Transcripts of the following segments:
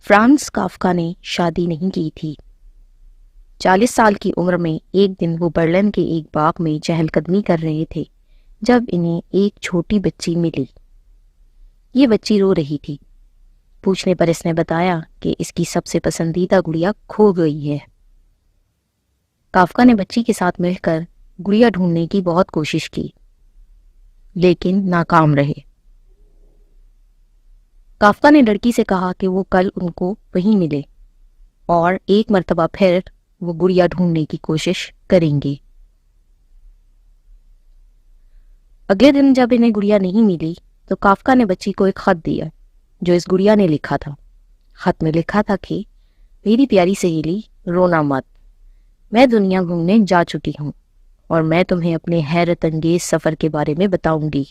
Franz کافکا نے شادی نہیں کی تھی۔ 40 سال کی عمر میں ایک دن وہ برلن کے ایک باغ میں چہل قدمی کر رہے تھے جب انہیں ایک چھوٹی بچی ملی۔ یہ بچی رو رہی تھی۔ پوچھنے پر اس نے بتایا کہ اس کی سب سے پسندیدہ گڑیا کھو گئی ہے۔ کافکا نے بچی کے ساتھ مل کر گڑیا ڈھونڈنے کی بہت کوشش کی، لیکن ناکام رہے۔ کافکا نے لڑکی سے کہا کہ وہ کل ان کو وہیں ملے اور ایک مرتبہ پھر وہ گڑیا ڈھونڈنے کی کوشش کریں گے۔ اگلے دن جب انہیں گڑیا نہیں ملی تو کافکا نے بچی کو ایک خط دیا جو اس گڑیا نے لکھا تھا۔ خط میں لکھا تھا کہ میری پیاری سہیلی، رونا مت، میں دنیا گھومنے جا چکی ہوں اور میں تمہیں اپنے حیرت انگیز سفر کے بارے میں بتاؤں گی۔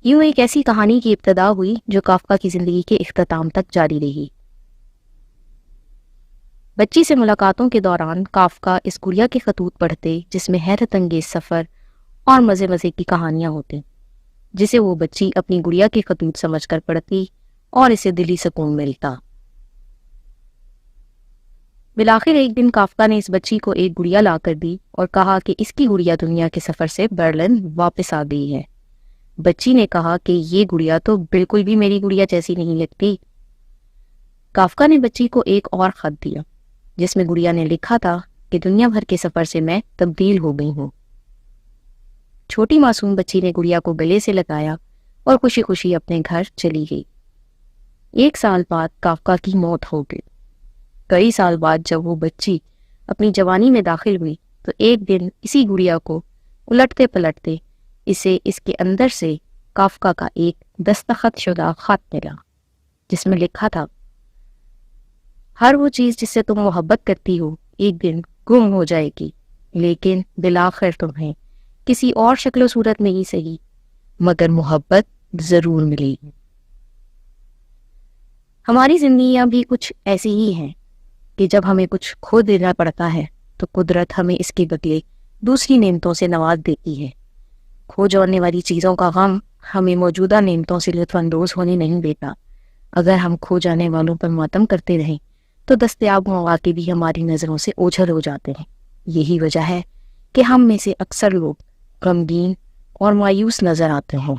یوں ایک ایسی کہانی کی ابتدا ہوئی جو کافکا کی زندگی کے اختتام تک جاری رہی۔ بچی سے ملاقاتوں کے دوران کافکا اس گڑیا کے خطوط پڑھتے جس میں حیرت انگیز سفر اور مزے مزے کی کہانیاں ہوتے، جسے وہ بچی اپنی گڑیا کے خطوط سمجھ کر پڑھتی اور اسے دلی سکون ملتا۔ بالآخر ایک دن کافکا نے اس بچی کو ایک گڑیا لا کر دی اور کہا کہ اس کی گڑیا دنیا کے سفر سے برلن واپس آ گئی ہے۔ بچی نے کہا کہ یہ گڑیا تو بالکل بھی میری گڑیا جیسی نہیں لگتی۔ کافکا نے بچی کو ایک اور خط دیا جس میں گڑیا نے لکھا تھا کہ دنیا بھر کے سفر سے میں تبدیل ہو گئی ہوں۔ چھوٹی معصوم بچی نے گڑیا کو گلے سے لگایا اور خوشی خوشی اپنے گھر چلی گئی۔ 1 سال بعد کافکا کی موت ہو گئی۔ کئی سال بعد جب وہ بچی اپنی جوانی میں داخل ہوئی تو ایک دن اسی گڑیا کو الٹتے پلٹتے اسے اس کے اندر سے کافکا کا ایک دستخط شدہ خط ملا جس میں لکھا تھا، ہر وہ چیز جس سے تم محبت کرتی ہو ایک دن گم ہو جائے گی، لیکن بالآخر تمہیں کسی اور شکل و صورت میں ہی صحیح مگر محبت ضرور ملے گی۔ ہماری زندگیاں بھی کچھ ایسی ہی ہیں کہ جب ہمیں کچھ کھو دینا پڑتا ہے تو قدرت ہمیں اس کے بدلے دوسری نعمتوں سے نواز دیتی ہے۔ کھو جانے والی چیزوں کا غم ہمیں موجودہ نعمتوں سے لطف اندوز ہونے نہیں دیتا۔ اگر ہم کھو جانے والوں پر ماتم کرتے رہیں تو دستیاب مواقع بھی ہماری نظروں سے اوجھل ہو جاتے ہیں۔ یہی وجہ ہے کہ ہم میں سے اکثر لوگ غمگین اور مایوس نظر آتے ہیں۔